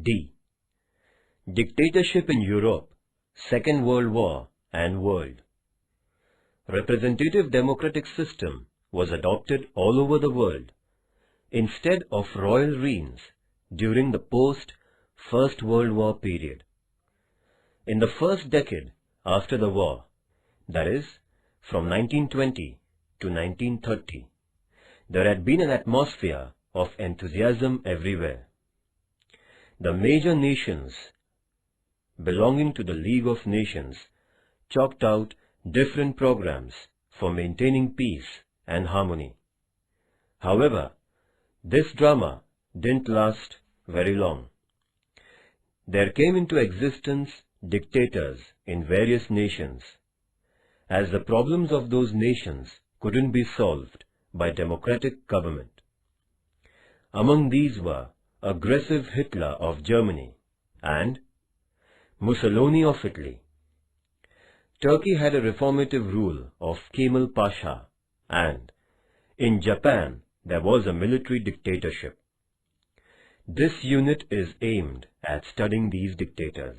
D. Dictatorship in Europe, Second World War and World. Representative democratic system was adopted all over the world instead of royal reigns during the post-First World War period. In the first decade after the war, that is, from 1920 to 1930, there had been an atmosphere of enthusiasm everywhere. The major nations belonging to the League of Nations chalked out different programs for maintaining peace and harmony. However, this drama didn't last very long. There came into existence dictators in various nations, as the problems of those nations couldn't be solved by democratic government. Among these were aggressive Hitler of Germany and Mussolini of Italy. Turkey had a reformative rule of Kemal Pasha, and in Japan there was a military dictatorship. This unit is aimed at studying these dictators.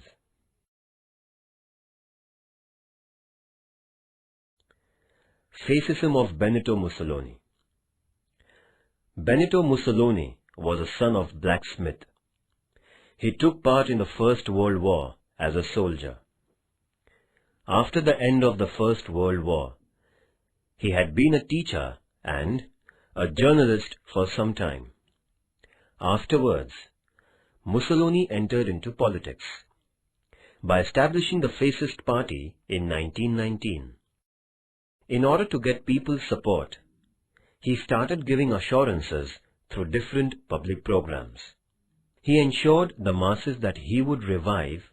Fascism of Benito Mussolini. Benito Mussolini was a son of blacksmith. He took part in the First World War as a soldier. After the end of the First World War, he had been a teacher and a journalist for some time. Afterwards, Mussolini entered into politics by establishing the Fascist Party in 1919. In order to get people's support, he started giving assurances through different public programs. He ensured the masses that he would revive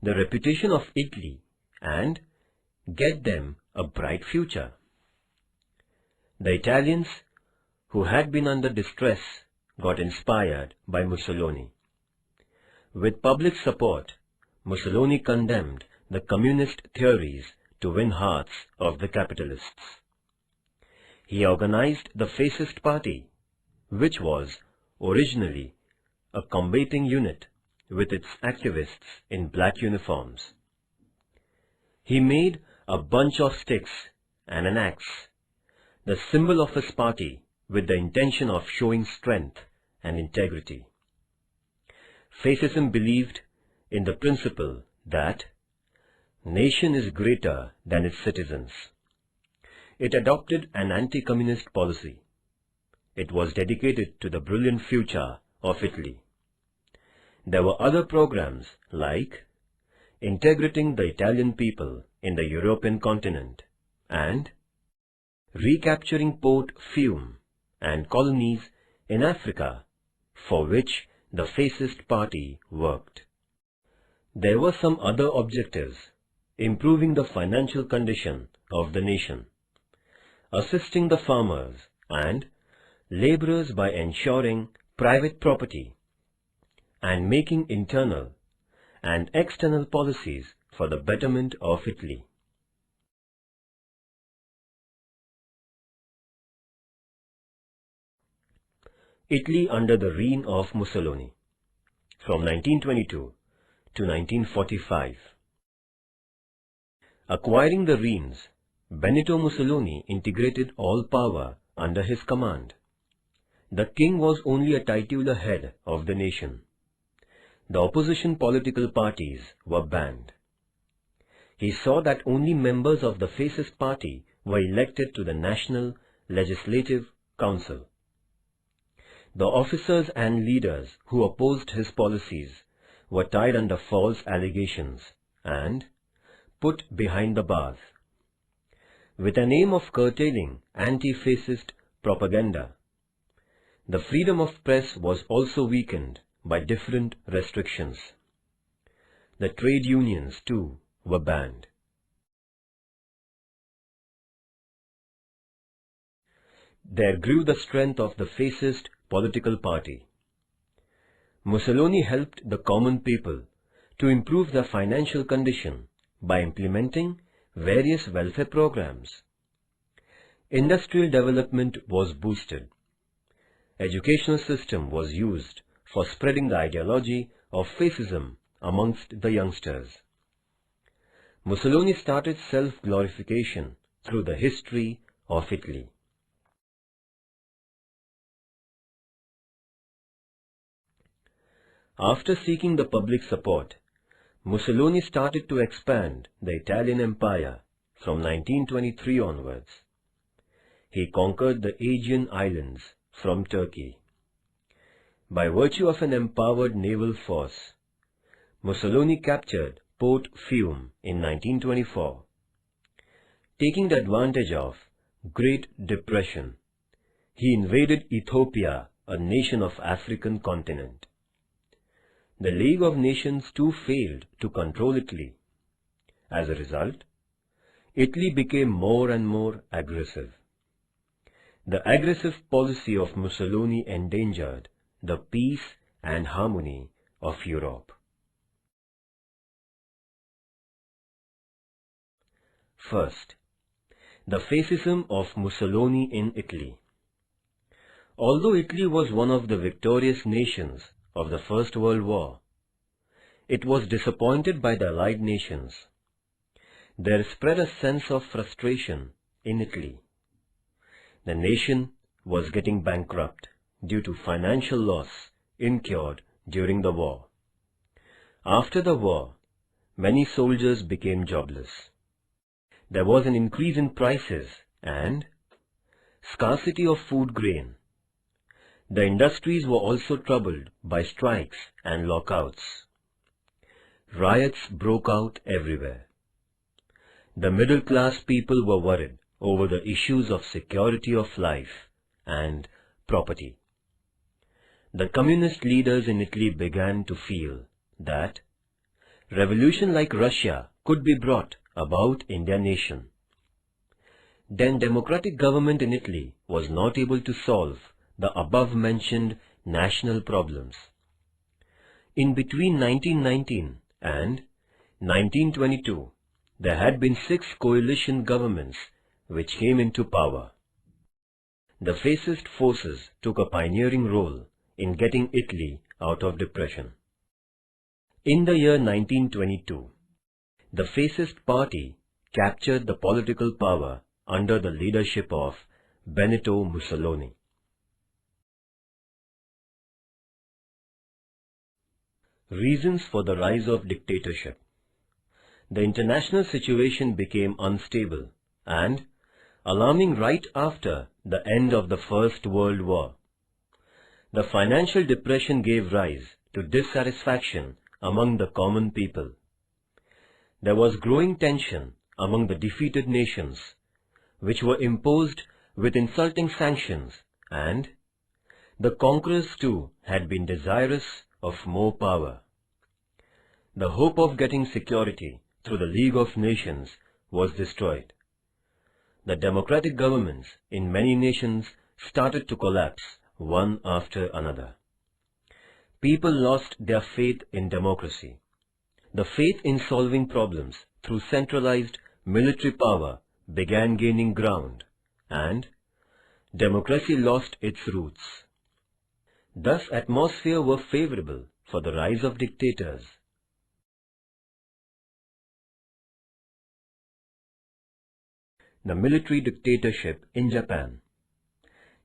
the reputation of Italy and get them a bright future. The Italians, who had been under distress, got inspired by Mussolini. With public support, Mussolini condemned the communist theories to win hearts of the capitalists. He organized the Fascist Party, which was originally a combating unit with its activists in black uniforms. He made a bunch of sticks and an axe, the symbol of his party, with the intention of showing strength and integrity. Fascism believed in the principle that nation is greater than its citizens. It adopted an anti-communist policy. It was dedicated to the brilliant future of Italy. There were other programs like integrating the Italian people in the European continent and recapturing Port Fiume and colonies in Africa, for which the Fascist Party worked. There were some other objectives: improving the financial condition of the nation, assisting the farmers and laborers by ensuring private property, and making internal and external policies for the betterment of Italy. Italy under the reign of Mussolini, from 1922 to 1945. Acquiring the reins, Benito Mussolini integrated all power under his command. The king was only a titular head of the nation. The opposition political parties were banned. He saw that only members of the Fascist Party were elected to the National Legislative Council. The officers and leaders who opposed his policies were tied under false allegations and put behind the bars. With an aim of curtailing anti-fascist propaganda, the freedom of press was also weakened by different restrictions. The trade unions, too, were banned. There grew the strength of the fascist political party. Mussolini helped the common people to improve their financial condition by implementing various welfare programs. Industrial development was boosted. Educational system was used for spreading the ideology of fascism amongst the youngsters. Mussolini started self-glorification through the history of Italy. After seeking the public support, Mussolini started to expand the Italian Empire from 1923 onwards. He conquered the Aegean Islands from Turkey. By virtue of an empowered naval force, Mussolini captured Port Fiume in 1924. Taking the advantage of Great Depression, he invaded Ethiopia, a nation of African continent. The League of Nations too failed to control Italy. As a result, Italy became more and more aggressive. The aggressive policy of Mussolini endangered the peace and harmony of Europe. First, the fascism of Mussolini in Italy. Although Italy was one of the victorious nations of the First World War, it was disappointed by the Allied nations. There spread a sense of frustration in Italy. The nation was getting bankrupt due to financial loss incurred during the war. After the war, many soldiers became jobless. There was an increase in prices and scarcity of food grain. The industries were also troubled by strikes and lockouts. Riots broke out everywhere. The middle-class people were worried over the issues of security of life and property. The communist leaders in Italy began to feel that revolution like Russia could be brought about in their nation. Then democratic government in Italy was not able to solve the above-mentioned national problems. In between 1919 and 1922, there had been 6 coalition governments which came into power. The fascist forces took a pioneering role in getting Italy out of depression. In the year 1922, the fascist party captured the political power under the leadership of Benito Mussolini. Reasons for the rise of dictatorship. The international situation became unstable and alarming right after the end of the First World War. The financial depression gave rise to dissatisfaction among the common people. There was growing tension among the defeated nations, which were imposed with insulting sanctions, and the conquerors too had been desirous of more power. The hope of getting security through the League of Nations was destroyed. The democratic governments in many nations started to collapse one after another. People lost their faith in democracy. The faith in solving problems through centralized military power began gaining ground, and democracy lost its roots. Thus, atmosphere were favorable for the rise of dictators. The military dictatorship in Japan.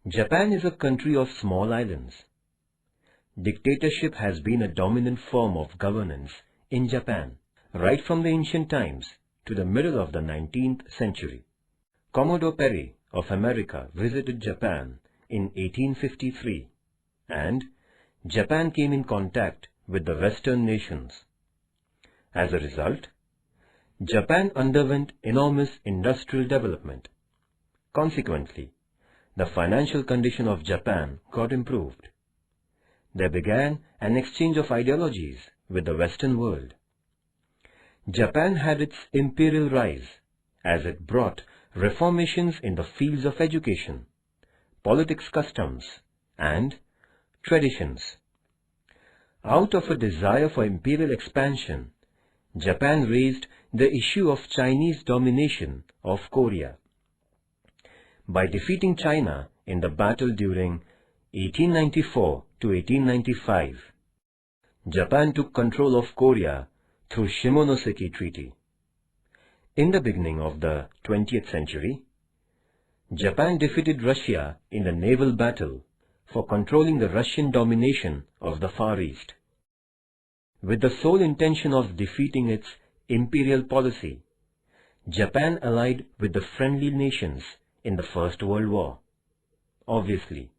Japan is a country of small islands. Dictatorship has been a dominant form of governance in Japan right from the ancient times to the middle of the 19th century. Commodore Perry of America visited Japan in 1853, and Japan came in contact with the Western nations. As a result, Japan underwent enormous industrial development. Consequently, the financial condition of Japan got improved. There began an exchange of ideologies with the Western world. Japan had its imperial rise as it brought reformations in the fields of education, politics, customs, and traditions. Out of a desire for imperial expansion, Japan raised the issue of Chinese domination of Korea. By defeating China in the battle during 1894 to 1895, Japan took control of Korea through Shimonoseki Treaty. In the beginning of the 20th century, Japan defeated Russia in the naval battle for controlling the Russian domination of the Far East. With the sole intention of defeating its imperial policy, Japan allied with the friendly nations in the First World War. Obviously,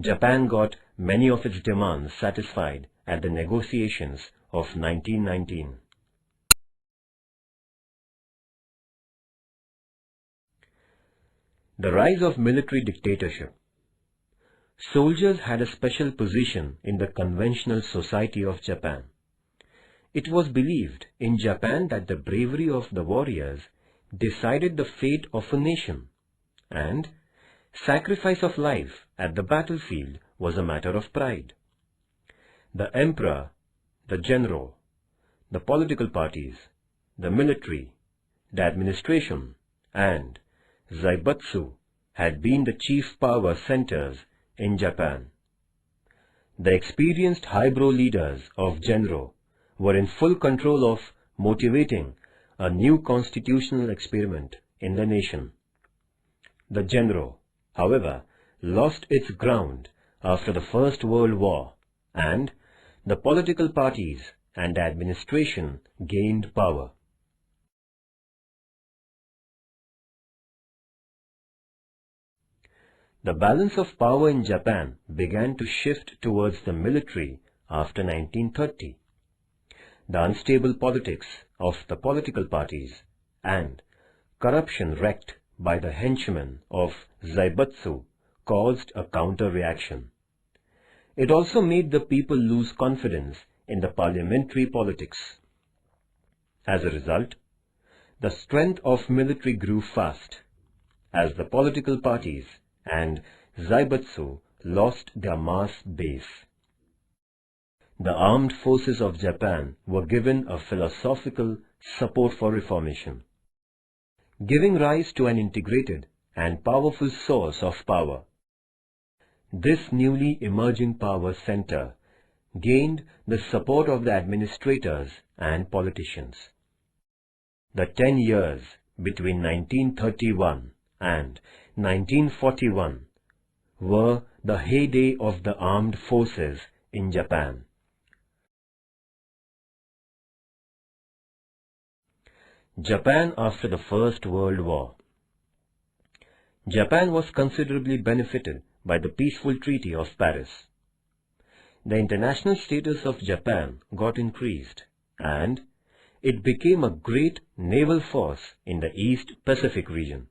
Japan got many of its demands satisfied at the negotiations of 1919. The rise of military dictatorship. Soldiers had a special position in the conventional society of Japan. It was believed in Japan that the bravery of the warriors decided the fate of a nation, and sacrifice of life at the battlefield was a matter of pride. The emperor, the general, the political parties, the military, the administration, and Zaibatsu had been the chief power centers in Japan. The experienced highbrow leaders of Genro were in full control of motivating a new constitutional experiment in the nation. The Genro, however, lost its ground after the First World War, and the political parties and the administration gained power. The balance of power in Japan began to shift towards the military after 1930. The unstable politics of the political parties and corruption wreaked by the henchmen of Zaibatsu caused a counter-reaction. It also made the people lose confidence in the parliamentary politics. As a result, the strength of military grew fast, as the political parties and Zaibatsu lost their mass base. The armed forces of Japan were given a philosophical support for reformation, giving rise to an integrated and powerful source of power. This newly emerging power center gained the support of the administrators and politicians. The 10 years between 1931 and 1941 were the heyday of the armed forces in Japan. Japan after the First World War. Japan was considerably benefited by the peaceful Treaty of Paris. The international status of Japan got increased, and it became a great naval force in the East Pacific region.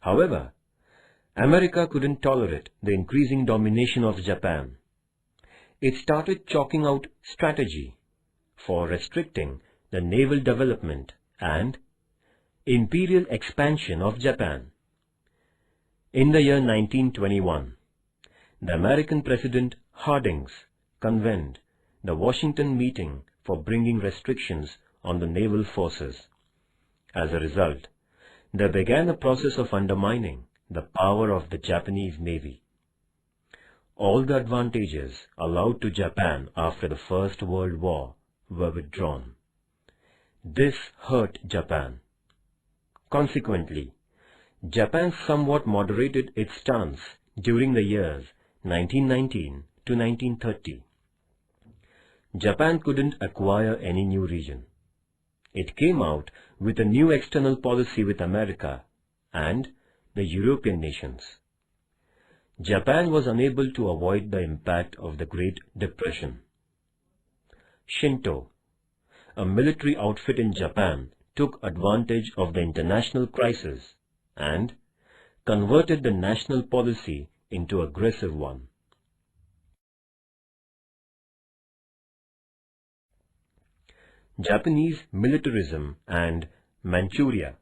However, America couldn't tolerate the increasing domination of Japan. It started chalking out strategy for restricting the naval development and imperial expansion of Japan. In the year 1921, the American President Harding convened the Washington meeting for bringing restrictions on the naval forces. As a result, there began a process of undermining the power of the Japanese Navy. All the advantages allowed to Japan after the First World War were withdrawn. This hurt Japan. Consequently, Japan somewhat moderated its stance during the years 1919 to 1930. Japan couldn't acquire any new region. It came out with a new external policy with America and the European nations. Japan was unable to avoid the impact of the Great Depression. Shinto, a military outfit in Japan, took advantage of the international crisis and converted the national policy into an aggressive one. Japanese militarism and Manchuria.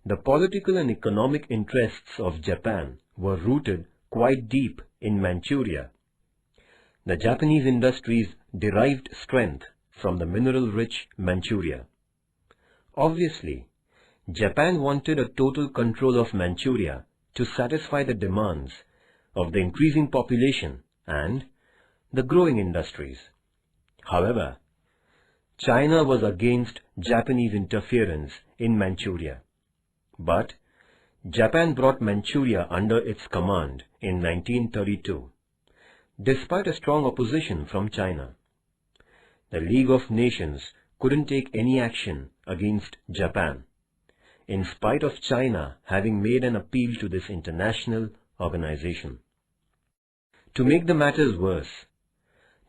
The political and economic interests of Japan were rooted quite deep in Manchuria. The Japanese industries derived strength from the mineral-rich Manchuria. Obviously, Japan wanted a total control of Manchuria to satisfy the demands of the increasing population and the growing industries. However, China was against Japanese interference in Manchuria. But Japan brought Manchuria under its command in 1932, despite a strong opposition from China. The League of Nations couldn't take any action against Japan, in spite of China having made an appeal to this international organization. To make the matters worse,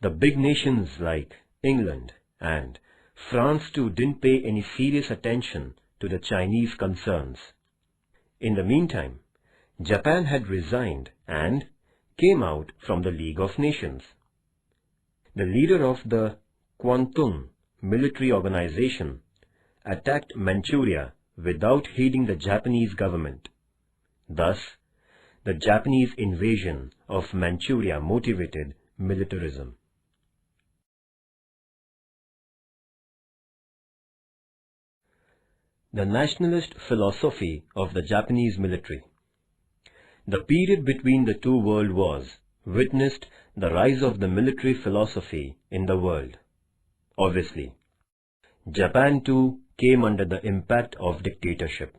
the big nations like England and France too didn't pay any serious attention to the Chinese concerns. In the meantime, Japan had resigned and came out from the League of Nations. The leader of the Kwantung military organization attacked Manchuria without heeding the Japanese government. Thus, the Japanese invasion of Manchuria motivated militarism. The nationalist philosophy of the Japanese military. The period between the two world wars witnessed the rise of the military philosophy in the world. Obviously, Japan too came under the impact of dictatorship.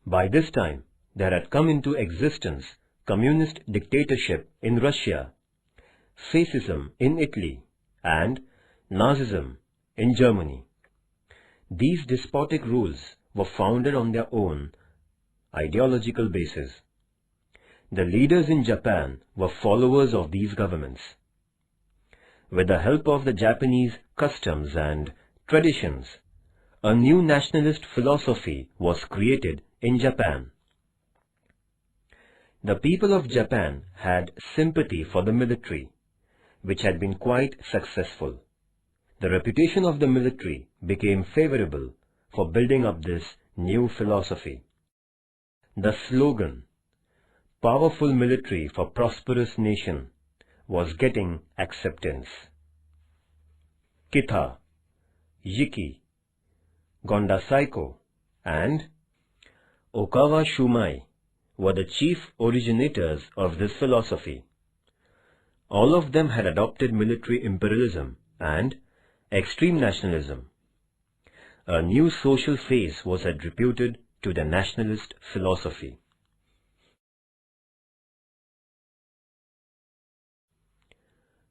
By this time, there had come into existence communist dictatorship in Russia, fascism in Italy, and Nazism in Germany. These despotic rules were founded on their own ideological basis. The leaders in Japan were followers of these governments. With the help of the Japanese customs and traditions, a new nationalist philosophy was created in Japan. The people of Japan had sympathy for the military, which had been quite successful. The reputation of the military became favorable for building up this new philosophy. The slogan, "Powerful military for prosperous nation," was getting acceptance. Kita, Yiki, Gondasaiko, and Okawa Shumai were the chief originators of this philosophy. All of them had adopted military imperialism and extreme nationalism. A new social phase was attributed to the nationalist philosophy.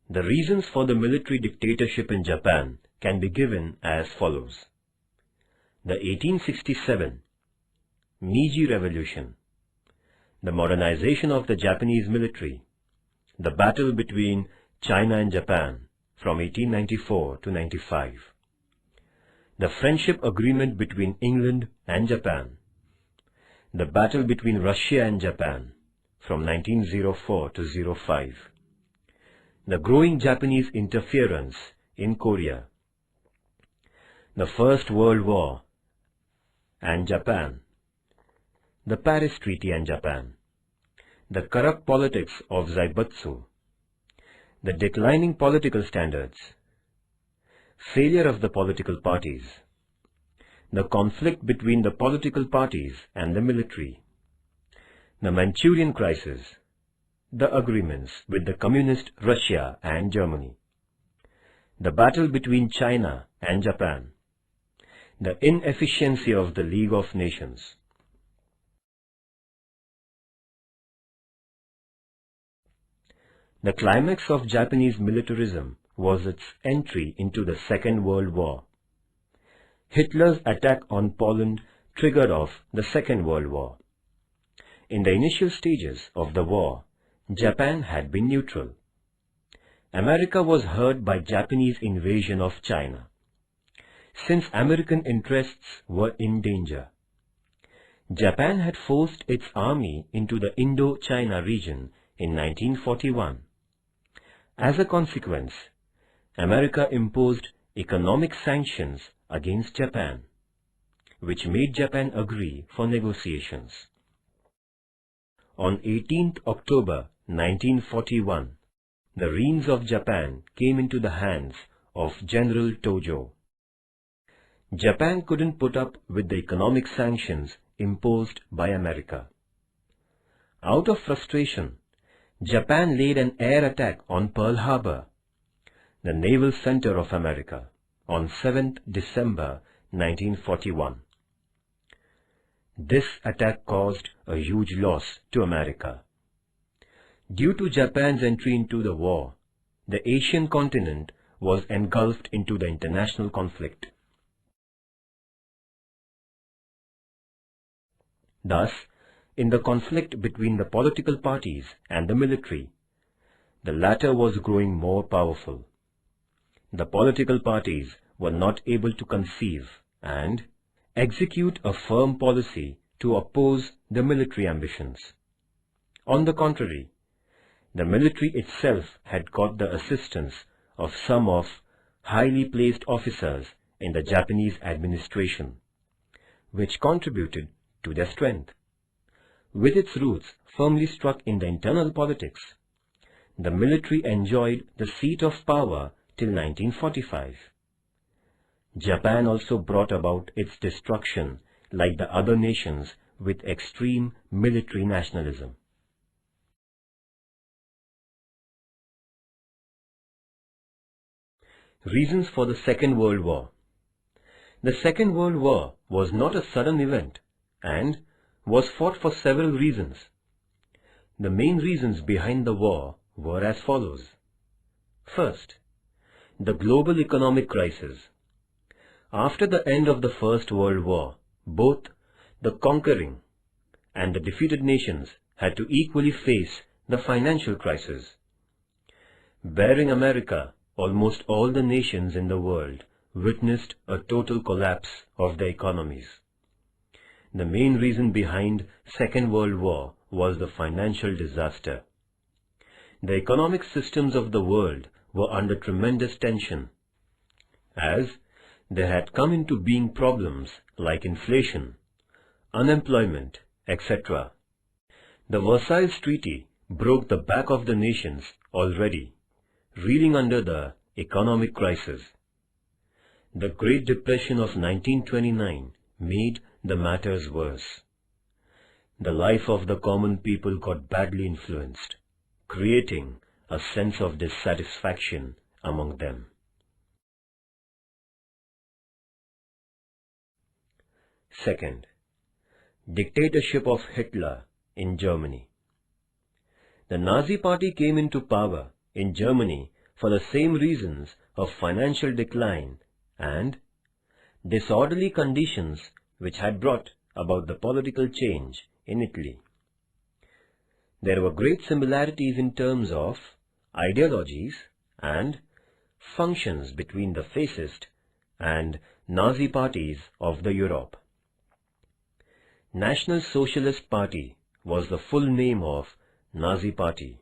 The reasons for the military dictatorship in Japan can be given as follows. The 1867 Meiji Revolution, the modernization of the Japanese military, the battle between China and Japan from 1894 to 95, the friendship agreement between England and Japan, the battle between Russia and Japan from 1904 to 05, the growing Japanese interference in Korea, the First World War and Japan, the Paris Treaty and Japan, the corrupt politics of Zaibatsu, the declining political standards, failure of the political parties, the conflict between the political parties and the military, the Manchurian crisis, the agreements with the communist Russia and Germany, the battle between China and Japan, the inefficiency of the League of Nations. The climax of Japanese militarism was its entry into the Second World War. Hitler's attack on Poland triggered off the Second World War. In the initial stages of the war, Japan had been neutral. America was hurt by Japanese invasion of China. Since American interests were in danger, Japan had forced its army into the Indo-China region in 1941. As a consequence, America imposed economic sanctions against Japan, which made Japan agree for negotiations. On 18th October 1941, the reins of Japan came into the hands of General Tojo. Japan couldn't put up with the economic sanctions imposed by America. Out of frustration, Japan laid an air attack on Pearl Harbor, the naval center of America, on 7th December 1941. This attack caused a huge loss to America. Due to Japan's entry into the war, the Asian continent was engulfed into the international conflict. Thus, in the conflict between the political parties and the military, the latter was growing more powerful. The political parties were not able to conceive and execute a firm policy to oppose the military ambitions. On the contrary, the military itself had got the assistance of some of highly placed officers in the Japanese administration, which contributed to their strength. With its roots firmly struck in the internal politics, the military enjoyed the seat of power till 1945. Japan also brought about its destruction like the other nations with extreme military nationalism. Reasons for the Second World War. The Second World War was not a sudden event and was fought for several reasons. The main reasons behind the war were as follows. First, the global economic crisis. After the end of the First World War, both the conquering and the defeated nations had to equally face the financial crisis. Bearing America, almost all the nations in the world witnessed a total collapse of their economies. The main reason behind Second World War was the financial disaster. The economic systems of the world were under tremendous tension, as there had come into being problems like inflation, unemployment, etc. The Versailles Treaty broke the back of the nations already reeling under the economic crisis. The Great Depression of 1929 made the matters worse. The life of the common people got badly influenced, creating a sense of dissatisfaction among them. Second, dictatorship of Hitler in Germany. The Nazi Party came into power in Germany for the same reasons of financial decline and disorderly conditions which had brought about the political change in Italy. There were great similarities in terms of ideologies and functions between the fascist and Nazi parties of the Europe. National Socialist Party was the full name of Nazi Party.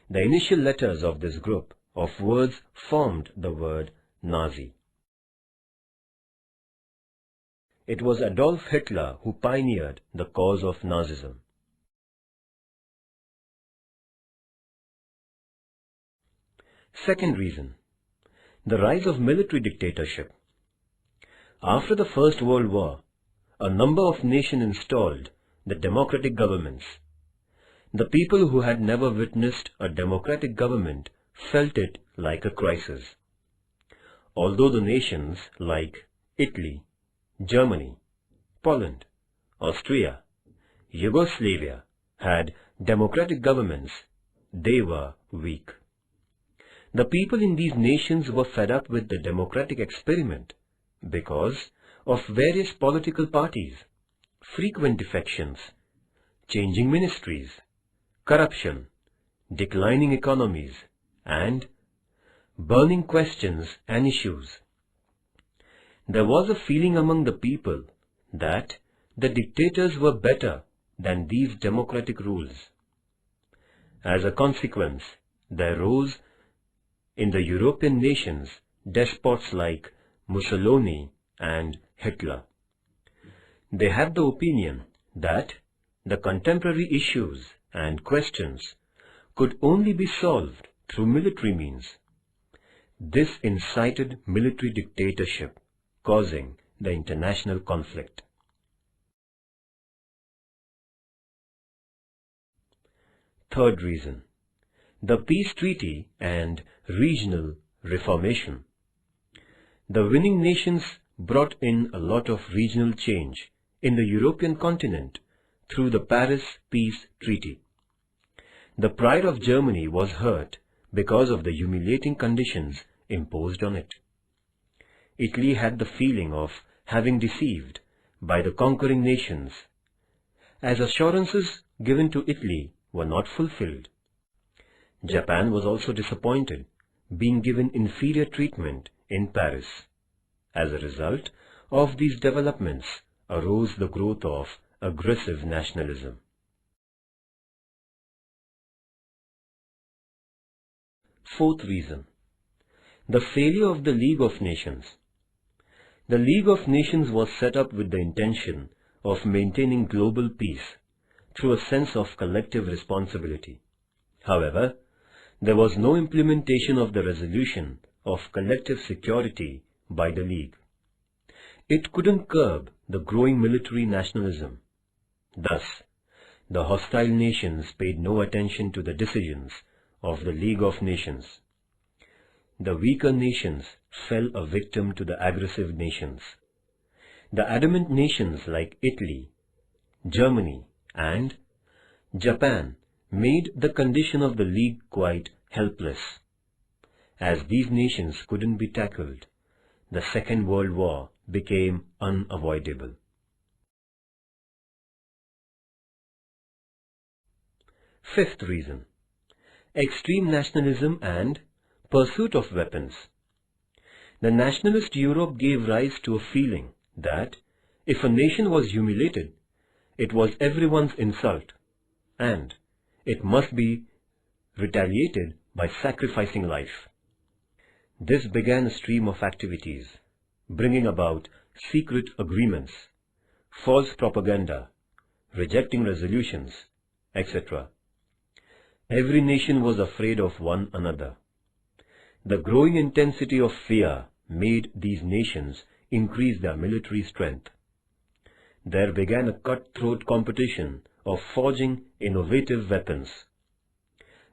The initial letters of this group of words formed the word Nazi. It was Adolf Hitler who pioneered the cause of Nazism. Second reason, the rise of military dictatorship. After the First World War, a number of nations installed the democratic governments. The people who had never witnessed a democratic government felt it like a crisis. Although the nations like Italy, Germany, Poland, Austria, Yugoslavia had democratic governments, they were weak. The people in these nations were fed up with the democratic experiment because of various political parties, frequent defections, changing ministries, corruption, declining economies, and burning questions and issues. There was a feeling among the people that the dictators were better than these democratic rules. As a consequence, there rose in the European nations despots like Mussolini and Hitler. They had the opinion that the contemporary issues and questions could only be solved through military means. This incited military dictatorship, causing the international conflict. Third reason, the peace treaty and regional Reformation. The winning nations brought in a lot of regional change in the European continent through the Paris Peace Treaty. The pride of Germany was hurt because of the humiliating conditions imposed on it. Italy had the feeling of having deceived by the conquering nations, as assurances given to Italy were not fulfilled. Japan was also disappointed, being given inferior treatment in Paris. As a result of these developments arose the growth of aggressive nationalism. Fourth reason, the failure of the League of Nations. The League of Nations was set up with the intention of maintaining global peace through a sense of collective responsibility. However, there was no implementation of the resolution of collective security by the League. It couldn't curb the growing military nationalism. Thus, the hostile nations paid no attention to the decisions of the League of Nations. The weaker nations fell a victim to the aggressive nations. The adamant nations like Italy, Germany, and Japan made the condition of the League quite helpless. As these nations couldn't be tackled, the Second World War became unavoidable. Fifth reason, extreme nationalism and pursuit of weapons. The nationalist Europe gave rise to a feeling that if a nation was humiliated, it was everyone's insult, and it must be retaliated by sacrificing life. This began a stream of activities, bringing about secret agreements, false propaganda, rejecting resolutions, etc. Every nation was afraid of one another. The growing intensity of fear made these nations increase their military strength. There began a cutthroat competition of forging innovative weapons.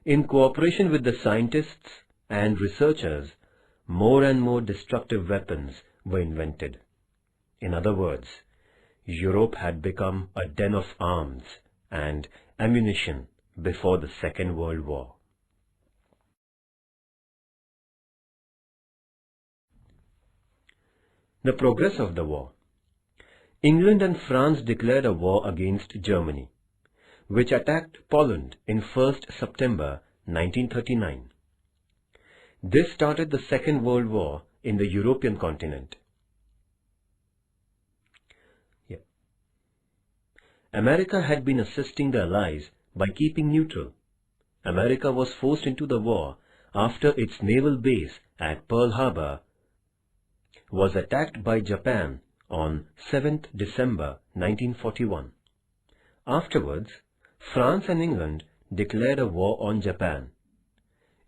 In cooperation with the scientists and researchers, more and more destructive weapons were invented. In other words, Europe had become a den of arms and ammunition before the Second World War. The progress of the war. England and France declared a war against Germany, which attacked Poland in 1st September 1939. This started the Second World War in the European continent. America had been assisting the Allies by keeping neutral. America was forced into the war after its naval base at Pearl Harbor was attacked by Japan on 7th December 1941. Afterwards, France and England declared a war on Japan.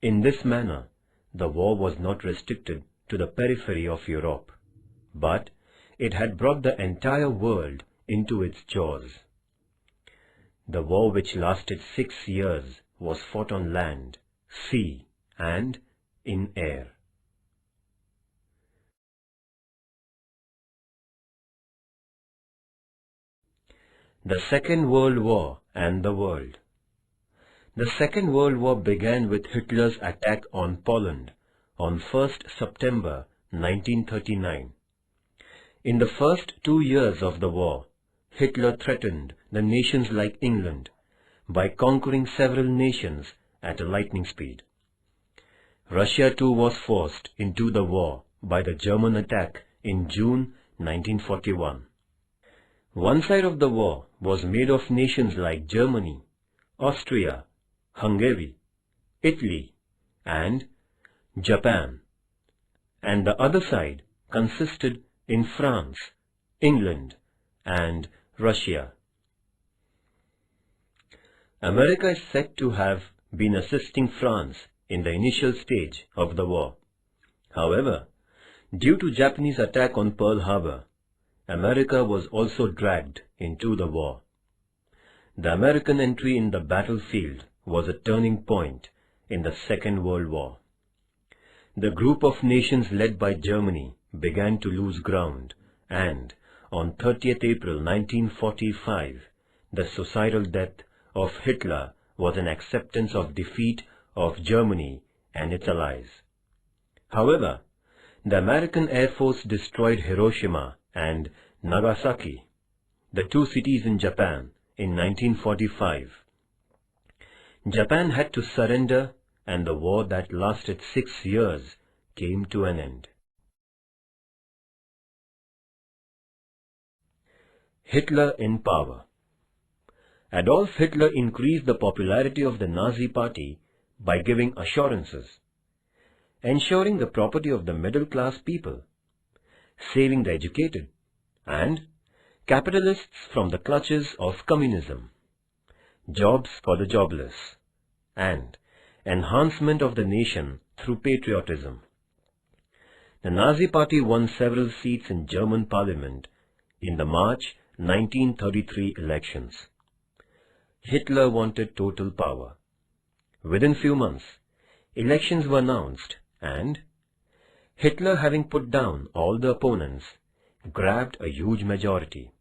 In this manner, the war was not restricted to the periphery of Europe, but it had brought the entire world into its jaws. The war, which lasted 6 years, was fought on land, sea, and in air. The Second World War and the world. The Second World War began with Hitler's attack on Poland on 1st September 1939. In the first 2 years of the war, Hitler threatened the nations like England by conquering several nations at a lightning speed. Russia too was forced into the war by the German attack in June 1941. One side of the war was made of nations like Germany, Austria, Hungary, Italy, and Japan, and the other side consisted in France, England, and Russia. America is said to have been assisting France in the initial stage of the war. However, due to Japanese attack on Pearl Harbor, America was also dragged into the war. The American entry in the battlefield was a turning point in the Second World War. the group of nations led by Germany began to lose ground, and on 30th April 1945, the suicidal death of Hitler was an acceptance of defeat of Germany and its allies. However, the American Air Force destroyed Hiroshima and Nagasaki, the two cities in Japan, in 1945. Japan had to surrender, and the war that lasted 6 years came to an end. Hitler in power. Adolf Hitler increased the popularity of the Nazi Party by giving assurances, ensuring the property of the middle-class people, saving the educated, and capitalists from the clutches of communism, jobs for the jobless, and enhancement of the nation through patriotism. The Nazi Party won several seats in German parliament in the March 1933 elections. Hitler wanted total power. Within few months, elections were announced, and Hitler, having put down all the opponents, grabbed a huge majority.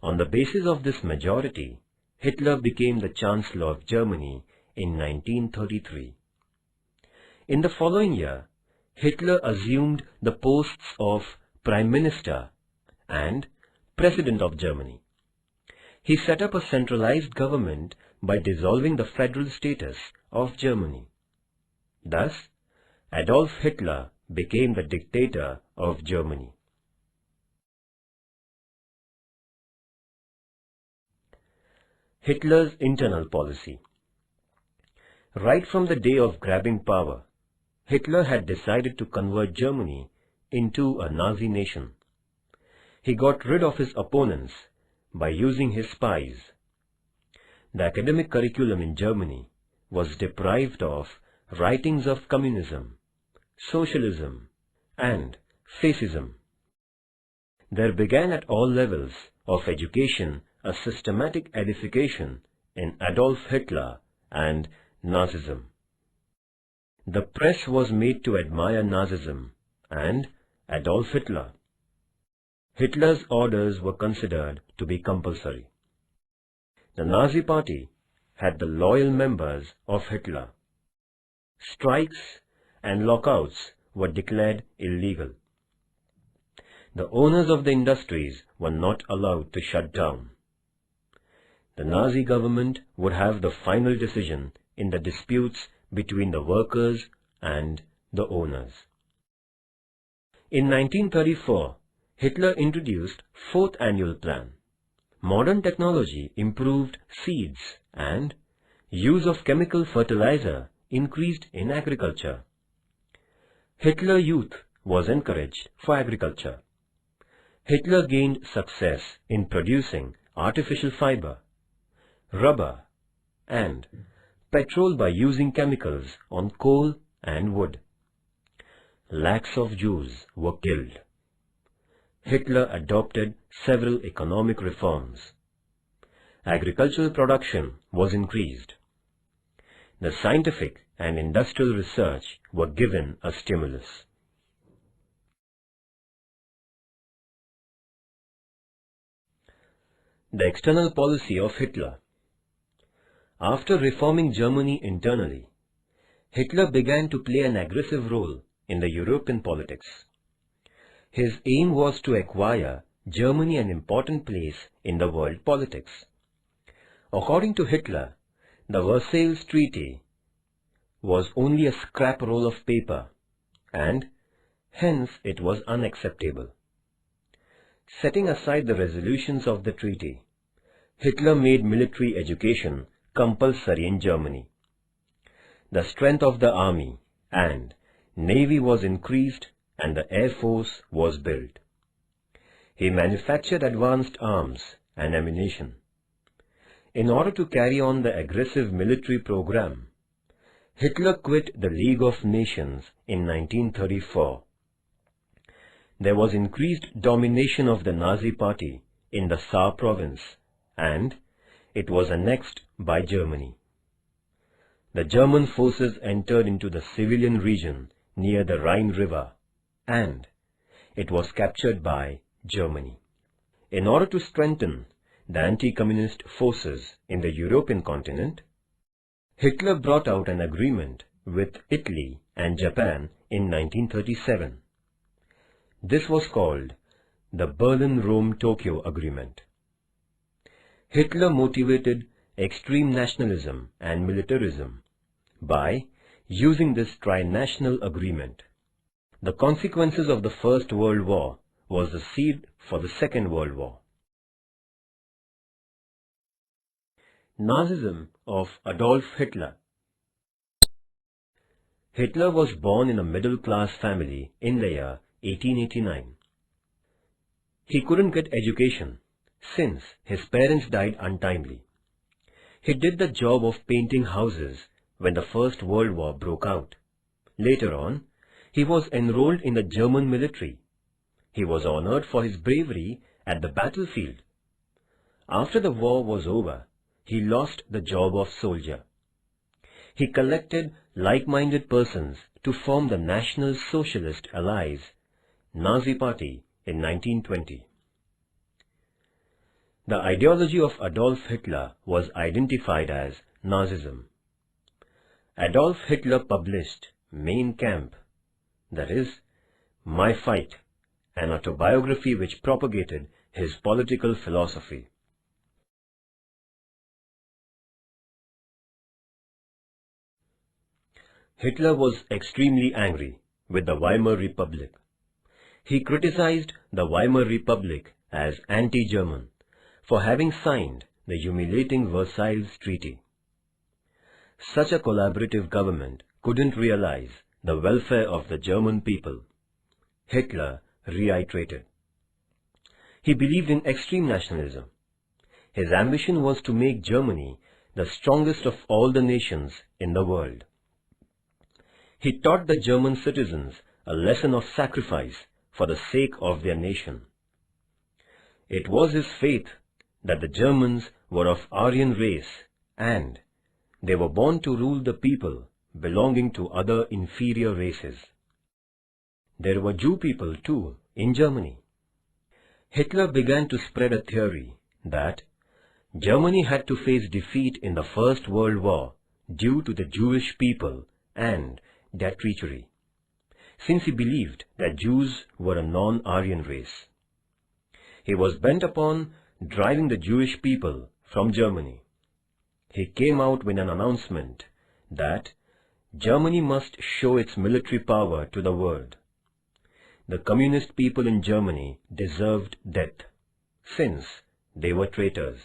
On the basis of this majority, Hitler became the Chancellor of Germany in 1933. In the following year, Hitler assumed the posts of Prime Minister and President of Germany. He set up a centralized government by dissolving the federal status of Germany. Thus, Adolf Hitler became the dictator of Germany. Hitler's internal policy. Right from the day of grabbing power, Hitler had decided to convert Germany into a Nazi nation. He got rid of his opponents by using his spies. The academic curriculum in Germany was deprived of writings of communism, socialism, and fascism. There began at all levels of education a systematic edification in Adolf Hitler and Nazism. The press was made to admire Nazism and Adolf Hitler. Hitler's orders were considered to be compulsory. The Nazi Party had the loyal members of Hitler. Strikes and lockouts were declared illegal. The owners of the industries were not allowed to shut down. The Nazi government would have the final decision in the disputes between the workers and the owners. In 1934, Hitler introduced Fourth Annual Plan. Modern technology improved seeds and use of chemical fertilizer increased in agriculture. Hitler Youth was encouraged for agriculture. Hitler gained success in producing artificial fiber, rubber, and petrol by using chemicals on coal and wood. Lakhs of Jews were killed. Hitler adopted several economic reforms. Agricultural production was increased. The scientific and industrial research were given a stimulus. The external policy of Hitler. After reforming Germany internally, Hitler began to play an aggressive role in the European politics. His aim was to acquire Germany an important place in the world politics. According to Hitler, the Versailles Treaty was only a scrap roll of paper, and hence it was unacceptable. Setting aside the resolutions of the treaty, Hitler made military education compulsory in Germany. The strength of the army and navy was increased and the air force was built. He manufactured advanced arms and ammunition. In order to carry on the aggressive military program, Hitler quit the League of Nations in 1934. There was increased domination of the Nazi Party in the Saar province, and it was annexed by Germany. The German forces entered into the civilian region near the Rhine River, and it was captured by Germany. In order to strengthen the anti-communist forces in the European continent, Hitler brought out an agreement with Italy and Japan in 1937. This was called the Berlin-Rome-Tokyo Agreement. Hitler motivated extreme nationalism and militarism by using this tri-national agreement. The consequences of the First World War was the seed for the Second World War. Nazism of Adolf Hitler. Hitler was born in a middle-class family in the year 1889. He couldn't get education since his parents died untimely. He did the job of painting houses when the First World War broke out. Later on, he was enrolled in the German military. He was honored for his bravery at the battlefield. After the war was over, he lost the job of soldier. He collected like-minded persons to form the National Socialist Allies, Nazi Party, in 1920. The ideology of Adolf Hitler was identified as Nazism. Adolf Hitler published Mein Kampf, that is, My Fight, an autobiography which propagated his political philosophy. Hitler was extremely angry with the Weimar Republic. He criticized the Weimar Republic as anti-German for having signed the humiliating Versailles Treaty. Such a collaborative government couldn't realize the welfare of the German people, Hitler reiterated. He believed in extreme nationalism. His ambition was to make Germany the strongest of all the nations in the world. He taught the German citizens a lesson of sacrifice for the sake of their nation. It was his faith that the Germans were of Aryan race and they were born to rule the people belonging to other inferior races. There were Jew people too in Germany. Hitler began to spread a theory that Germany had to face defeat in the First World War due to the Jewish people and their treachery, since he believed that Jews were a non-Aryan race. He was bent upon driving the Jewish people from Germany. He came out with an announcement that Germany must show its military power to the world. The communist people in Germany deserved death, since they were traitors.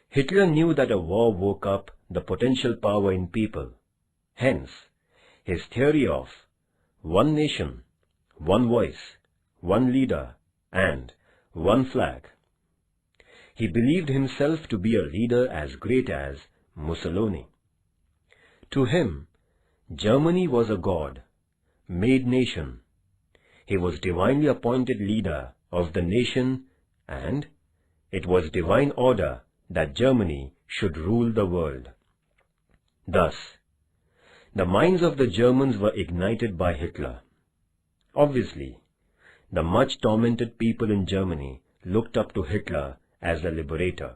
Hitler knew that a war woke up the potential power in people. Hence, his theory of one nation, one voice, one leader, and one flag. He believed himself to be a leader as great as Mussolini. To him, Germany was a God-made nation. He was divinely appointed leader of the nation, and it was divine order that Germany should rule the world. Thus, the minds of the Germans were ignited by Hitler. Obviously, the much tormented people in Germany looked up to Hitler as the liberator.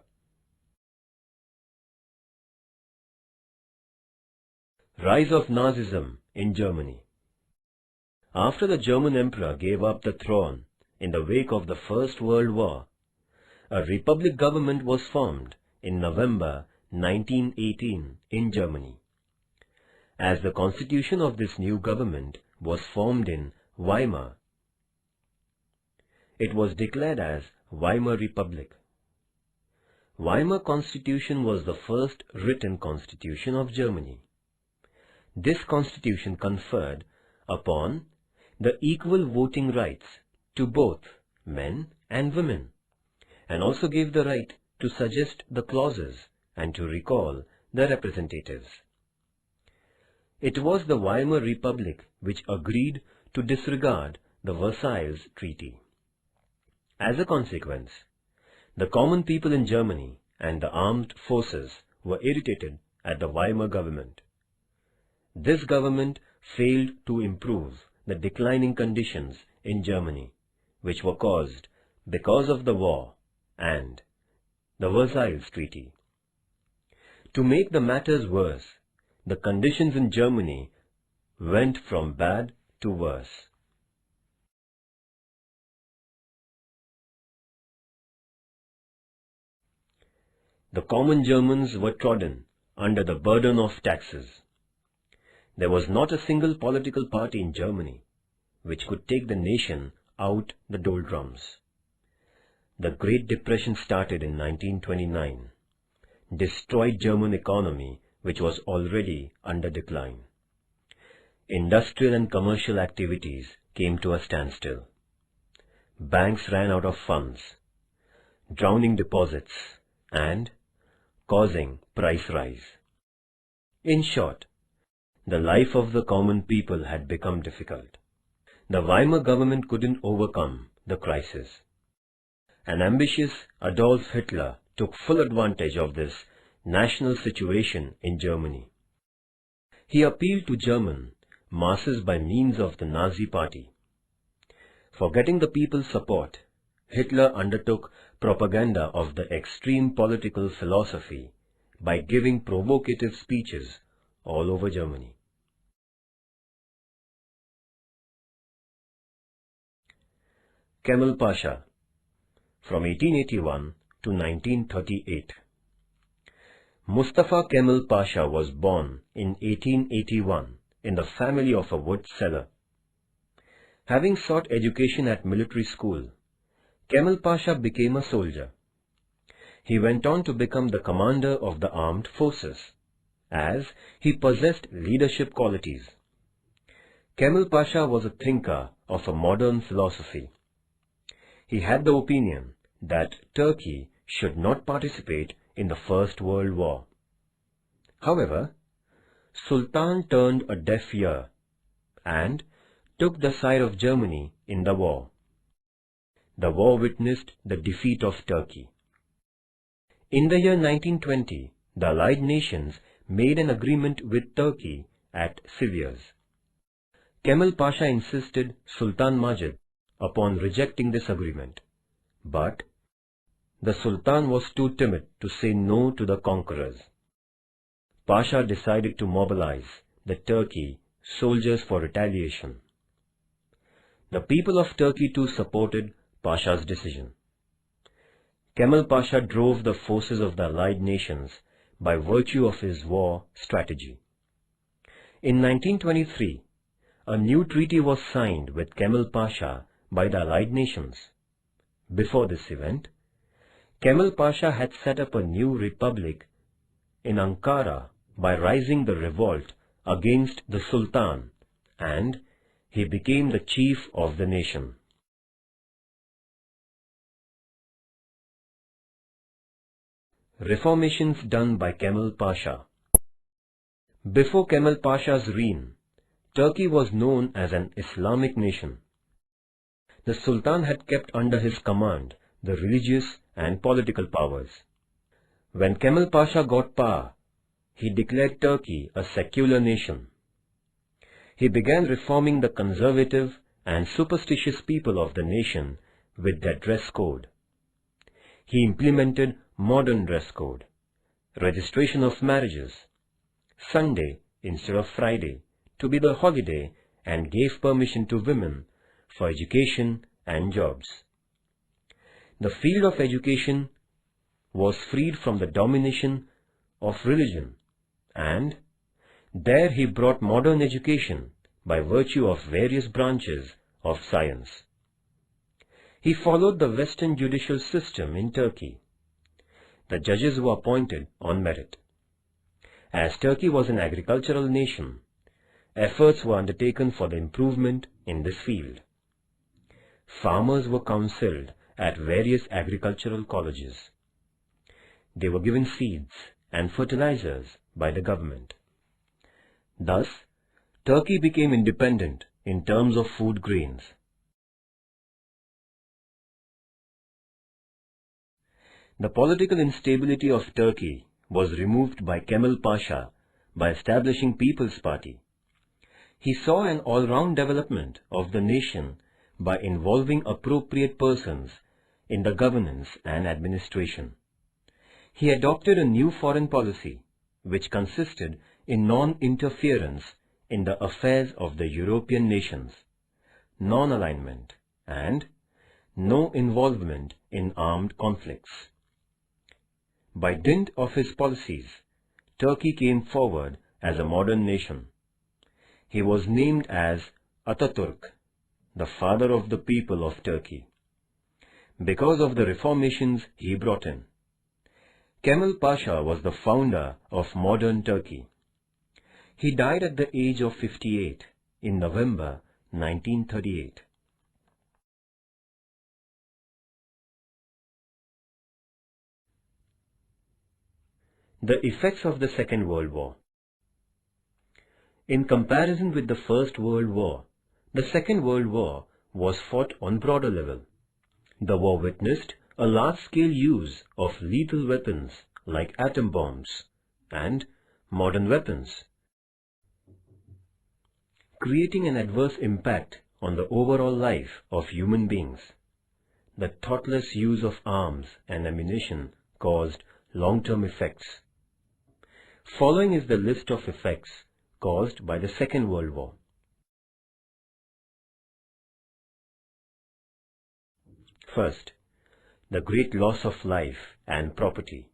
Rise of Nazism in Germany. After the German Emperor gave up the throne in the wake of the First World War, a republic government was formed in November 1918 in Germany. As the constitution of this new government was formed in Weimar, it was declared as Weimar Republic. Weimar Constitution was the first written constitution of Germany. This constitution conferred upon the equal voting rights to both men and women, and also gave the right to suggest the clauses and to recall the representatives. It was the Weimar Republic which agreed to disregard the Versailles Treaty. As a consequence, the common people in Germany and the armed forces were irritated at the Weimar government. this government failed to improve the declining conditions in Germany, which were caused because of the war and the Versailles Treaty. To make the matters worse, the conditions in Germany went from bad to worse. The common Germans were trodden under the burden of taxes. There was not a single political party in Germany which could take the nation out the doldrums. The Great Depression started in 1929, destroyed German economy, which was already under decline. Industrial and commercial activities came to a standstill. Banks ran out of funds, drowning deposits and causing price rise. In short, the life of the common people had become difficult. The Weimar government couldn't overcome the crisis. An ambitious Adolf Hitler took full advantage of this national situation in Germany. He appealed to German masses by means of the Nazi Party. For getting the people's support, Hitler undertook propaganda of the extreme political philosophy by giving provocative speeches all over Germany. Kemal Pasha, from 1881 to 1938. Mustafa Kemal Pasha was born in 1881 in the family of a wood seller. Having sought education at military school, Kemal Pasha became a soldier. He went on to become the commander of the armed forces, as he possessed leadership qualities. Kemal Pasha was a thinker of a modern philosophy. He had the opinion that Turkey should not participate in the First World War. However, Sultan turned a deaf ear and took the side of Germany in the war. The war witnessed the defeat of Turkey. In the year 1920, the Allied nations made an agreement with Turkey at Sivas. Kemal Pasha insisted Sultan Majid upon rejecting this agreement, but the Sultan was too timid to say no to the conquerors. Pasha decided to mobilize the Turkey soldiers for retaliation. The people of Turkey too supported Pasha's decision. Kemal Pasha drove the forces of the Allied nations by virtue of his war strategy. In 1923, a new treaty was signed with Kemal Pasha by the Allied nations. Before this event, Kemal Pasha had set up a new republic in Ankara by rising the revolt against the Sultan, and he became the chief of the nation. Reformations done by Kemal Pasha. Before Kemal Pasha's reign, Turkey was known as an Islamic nation. The Sultan had kept under his command the religious and political powers. When Kemal Pasha got power, he declared Turkey a secular nation. He began reforming the conservative and superstitious people of the nation with their dress code. He implemented modern dress code, registration of marriages, Sunday instead of Friday to be the holiday, and gave permission to women for education and jobs. The field of education was freed from the domination of religion, and there he brought modern education by virtue of various branches of science. He followed the Western judicial system in Turkey. The judges were appointed on merit. As Turkey was an agricultural nation, efforts were undertaken for the improvement in this field. Farmers were counseled at various agricultural colleges. They were given seeds and fertilizers by the government. Thus, Turkey became independent in terms of food grains. The political instability of Turkey was removed by Kemal Pasha by establishing People's Party, He saw an all-round development of the nation by involving appropriate persons in the governance and administration. He adopted a new foreign policy, which consisted in non-interference in the affairs of the European nations, non-alignment, and no involvement in armed conflicts. By dint of his policies, Turkey came forward as a modern nation. He was named as Ataturk, the father of the people of Turkey, because of the reformations he brought in. Kemal Pasha was the founder of modern Turkey. He died at the age of 58 in November 1938. The effects of the Second World War. In comparison with the First World War, the Second World War was fought on broader level. The war witnessed a large-scale use of lethal weapons like atom bombs and modern weapons, creating an adverse impact on the overall life of human beings. The thoughtless use of arms and ammunition caused long-term effects. Following is the list of effects caused by the Second World War. First, the great loss of life and property.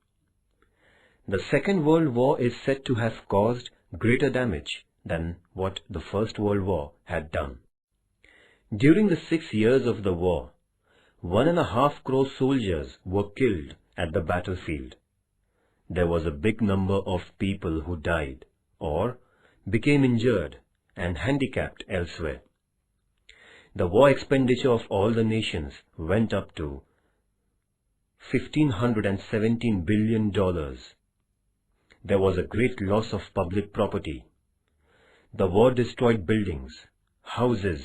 The Second World War is said to have caused greater damage than what the First World War had done. During the 6 years of the war, 1.5 crore soldiers were killed at the battlefield. There was a big number of people who died or became injured and handicapped elsewhere. The war expenditure of all the nations went up to $1,517 billion. There was a great loss of public property. The war destroyed buildings, houses,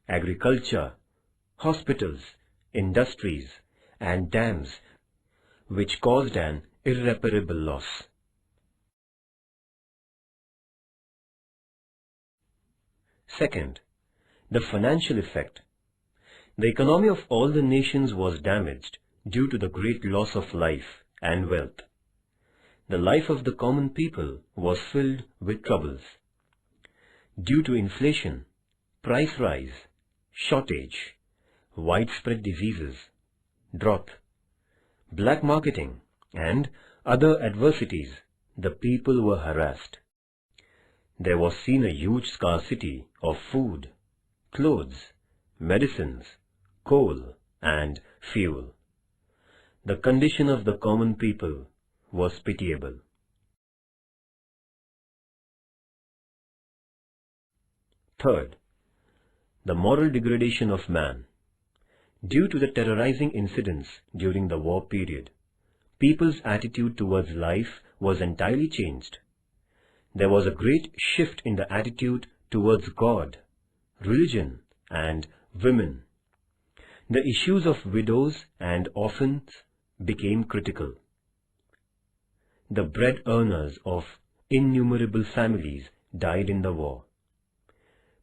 agriculture, hospitals, industries, and dams, which caused an irreparable loss. Second, the financial effect. The economy of all the nations was damaged due to the great loss of life and wealth. The life of the common people was filled with troubles. Due to inflation, price rise, shortage, widespread diseases, drought, black marketing, and other adversities, the people were harassed. There was seen a huge scarcity of food, clothes, medicines, coal, and fuel. The condition of the common people was pitiable. Third, the moral degradation of man. Due to the terrorizing incidents during the war period, people's attitude towards life was entirely changed. There was a great shift in the attitude towards God, religion, and women. The issues of widows and orphans became critical. The bread earners of innumerable families died in the war.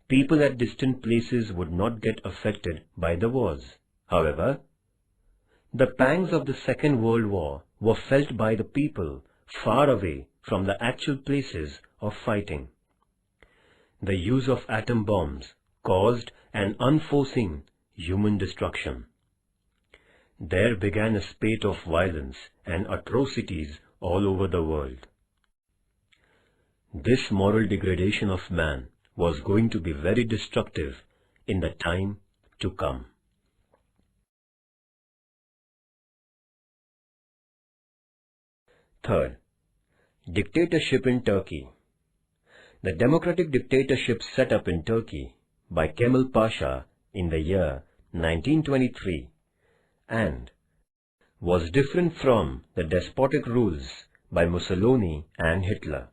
People at distant places would not get affected by the wars. However, the pangs of the Second World War were felt by the people far away from the actual places of fighting. The use of atom bombs caused an unforeseen human destruction. There began a spate of violence and atrocities all over the world. This moral degradation of man was going to be very destructive in the time to come. Third, dictatorship in Turkey. The democratic dictatorship set up in Turkey by Kemal Pasha in the year 1923 and was different from the despotic rules by Mussolini and Hitler.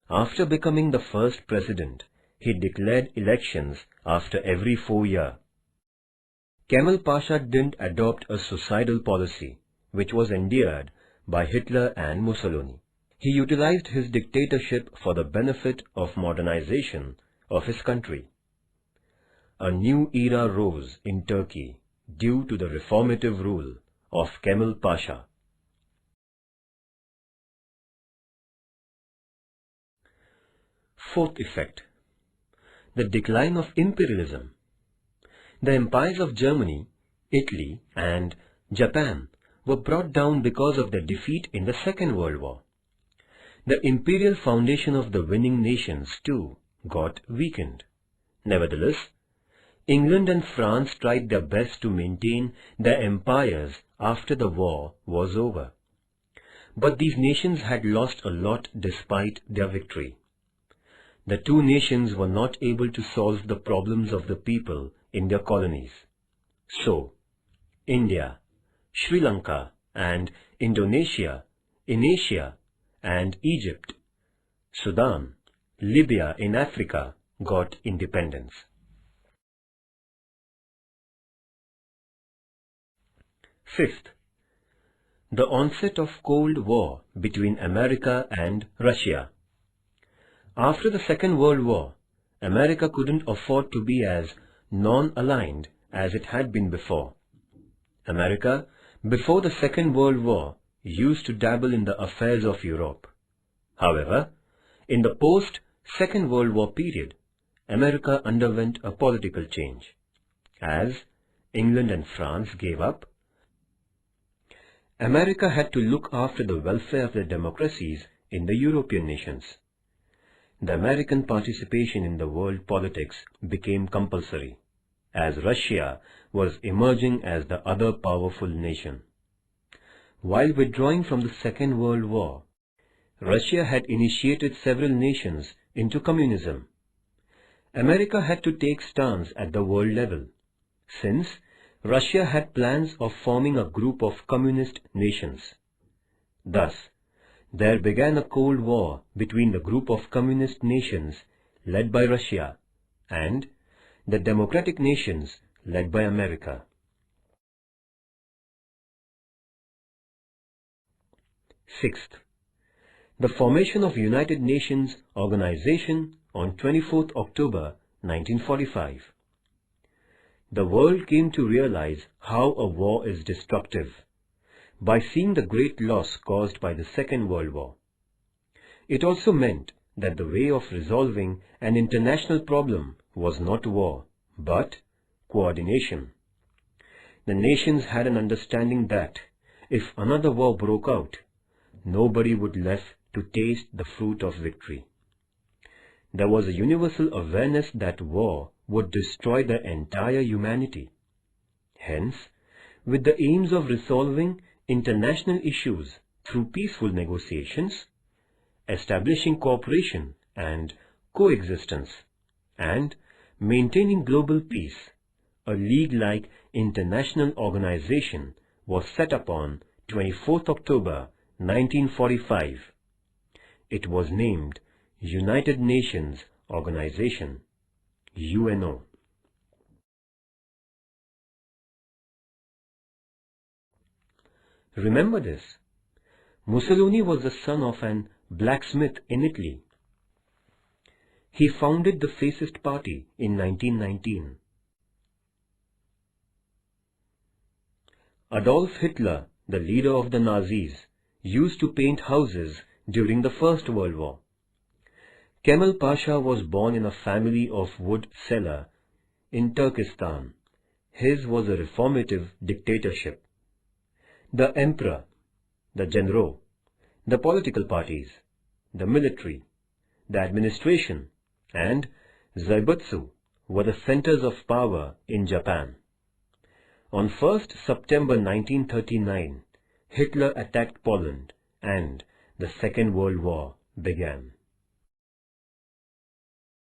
After becoming the first president, he declared elections after every 4 years. Kemal Pasha didn't adopt a suicidal policy, which was endeared by Hitler and Mussolini. He utilized his dictatorship for the benefit of modernization of his country. A new era rose in Turkey due to the reformative rule of Kemal Pasha. Fourth effect: the decline of imperialism. The empires of Germany, Italy and Japan were brought down because of their defeat in the Second World War. The imperial foundation of the winning nations too got weakened. Nevertheless, England and France tried their best to maintain their empires after the war was over. But these nations had lost a lot despite their victory. The two nations were not able to solve the problems of the people in their colonies. So, India, Sri Lanka and Indonesia in Asia and Egypt, Sudan, Libya in Africa got independence. Fifth, the onset of Cold War between America and Russia. After the Second World War, America couldn't afford to be as non-aligned as it had been before. America, before the Second World War, used to dabble in the affairs of Europe. However, in the post-Second World War period, America underwent a political change. As England and France gave up, America had to look after the welfare of the democracies in the European nations. The American participation in the world politics became compulsory, as Russia was emerging as the other powerful nation. While withdrawing from the Second World War, Russia had initiated several nations into communism. America had to take stance at the world level, since Russia had plans of forming a group of communist nations. Thus, there began a Cold War between the group of communist nations led by Russia and the democratic nations led by America. Sixth, the formation of United Nations Organization on 24th October 1945. The world came to realize how a war is destructive by seeing the great loss caused by the Second World War. It also meant that the way of resolving an international problem was not war, but coordination. The nations had an understanding that if another war broke out, nobody would left to taste the fruit of victory. There was a universal awareness that war would destroy the entire humanity. Hence, with the aims of resolving international issues through peaceful negotiations, establishing cooperation and coexistence, and maintaining global peace, a league-like international organization was set up on 24th October 1945. It was named United Nations Organization, UNO. Remember this: Mussolini was the son of an blacksmith in Italy. He founded the Fascist Party in 1919. Adolf Hitler, the leader of the Nazis, used to paint houses during the First World War. Kemal Pasha was born in a family of wood seller in Turkestan. His was a reformative dictatorship. The emperor, the general, the political parties, the military, the administration, and Zaibutsu were the centers of power in Japan. On 1st September 1939, Hitler attacked Poland and the Second World War began.